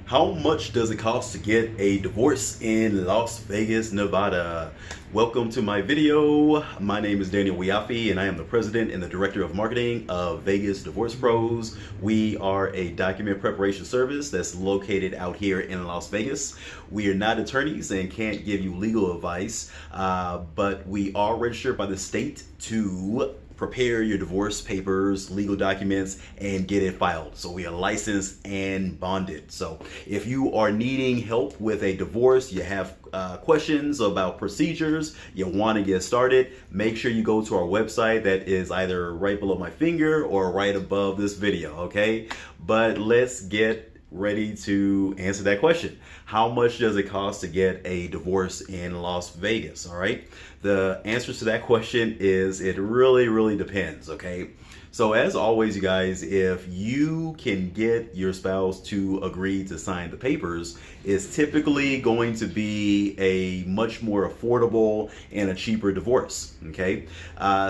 How much does it cost to get a divorce in Las Vegas, Nevada? Welcome to my video. My name is Daniel WIAFE and I am the president and the director of marketing of Vegas Divorce Pros. We are a document preparation service that's located out here in Las Vegas. We are not attorneys and can't give you legal advice, but we are registered by the state to prepare your divorce papers, legal documents, and get it filed. So we are licensed and bonded. So if you are needing help with a divorce, you have questions about procedures, you want to get started, make sure you go to our website that is either right below my finger or right above this video, okay? But let's get ready to answer that question. How much does it cost to get a divorce in Las Vegas? All right. The answer to that question is it really depends. Okay. So as always, you guys, if you can get your spouse to agree to sign the papers, it's typically going to be a much more affordable and a cheaper divorce. Okay.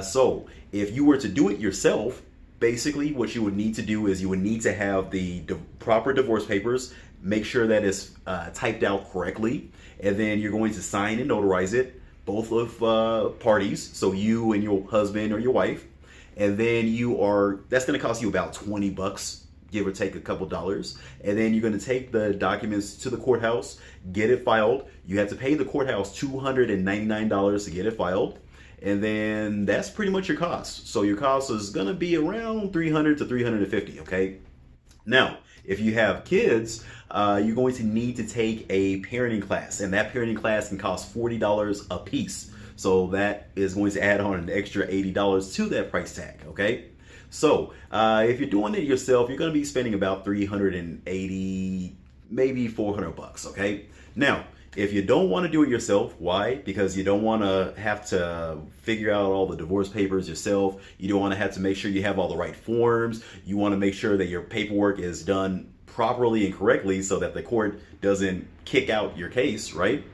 So if you were to do it yourself, basically what you would need to do is you would need to have the proper divorce papers, make sure that it's typed out correctly, and then you're going to sign and notarize it, both of parties, so you and your husband or your wife, and then that's going to cost you about 20 bucks, give or take a couple dollars, and then you're going to take the documents to the courthouse, get it filed. You have to pay the courthouse $299 to get it filed. And then that's pretty much your cost. So your cost is going to be around $300 to $350, okay? Now, if you have kids, you're going to need to take a parenting class, and that parenting class can cost $40 a piece. So that is going to add on an extra $80 to that price tag, okay? So if you're doing it yourself, you're going to be spending about $380, maybe 400 bucks, okay? Now, if you don't want to do it yourself, why? Because you don't want to have to figure out all the divorce papers yourself. You don't want to have to make sure you have all the right forms. You want to make sure that your paperwork is done properly and correctly so that the court doesn't kick out your case, right?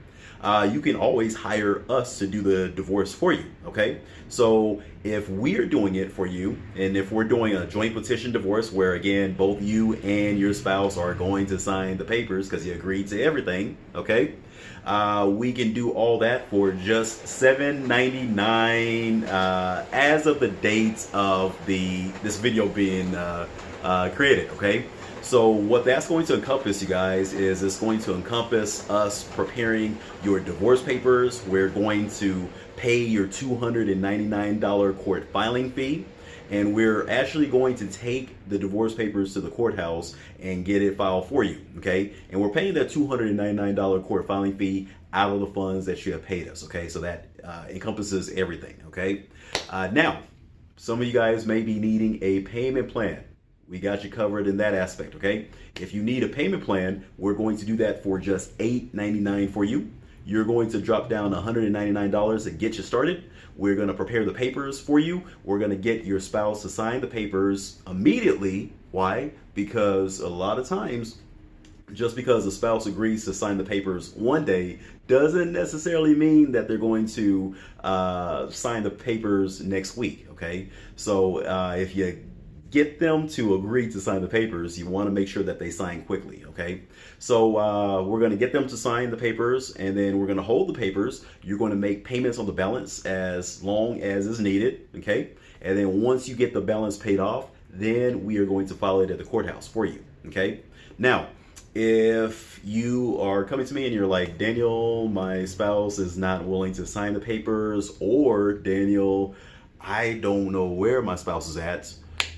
You can always hire us to do the divorce for you, okay? So if we're doing it for you, and if we're doing a joint petition divorce where, again, both you and your spouse are going to sign the papers because you agreed to everything, okay? We can do all that for just $7.99 as of the date of this video being created, okay? So what that's going to encompass, you guys, is it's going to encompass us preparing your divorce papers. We're going to pay your $299 court filing fee, and we're actually going to take the divorce papers to the courthouse and get it filed for you, okay? And we're paying that $299 court filing fee out of the funds that you have paid us, okay? So that encompasses everything, okay? Now, some of you guys may be needing a payment plan. We got you covered in that aspect, okay? If you need a payment plan, we're going to do that for just $8.99 for you. You're going to drop down $199 to get you started. We're going to prepare the papers for you. We're going to get your spouse to sign the papers immediately. Why? Because a lot of times, just because the spouse agrees to sign the papers one day doesn't necessarily mean that they're going to sign the papers next week, okay? So if you get them to agree to sign the papers, you want to make sure that they sign quickly, okay? So we're going to get them to sign the papers, and then we're going to hold the papers. You're going to make payments on the balance as long as is needed, okay? And then once you get the balance paid off, then we are going to file it at the courthouse for you, okay? Now, if you are coming to me and you're like, Daniel, my spouse is not willing to sign the papers, or Daniel, I don't know where my spouse is at,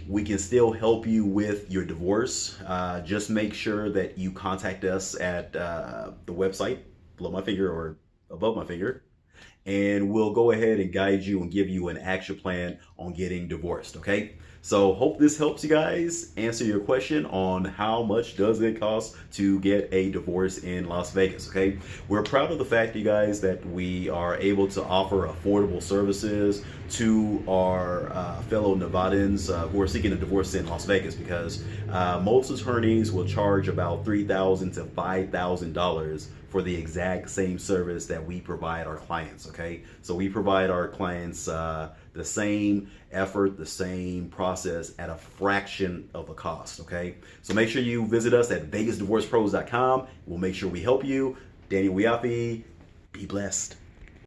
we can still help you with your divorce. Just make sure that you contact us at the website below my finger or above my finger, and we'll go ahead and guide you and give you an action plan on getting divorced, okay? So hope this helps you guys answer your question on how much does it cost to get a divorce in Las Vegas, okay? We're proud of the fact, you guys, that we are able to offer affordable services to our fellow Nevadans who are seeking a divorce in Las Vegas, because most attorneys will charge about $3,000 to $5,000 for the exact same service that we provide our clients, okay? So we provide our clients the same effort, the same process at a fraction of the cost, okay? So make sure you visit us at vegasdivorcepros.com. We'll make sure we help you. Daniel WIAFE, be blessed.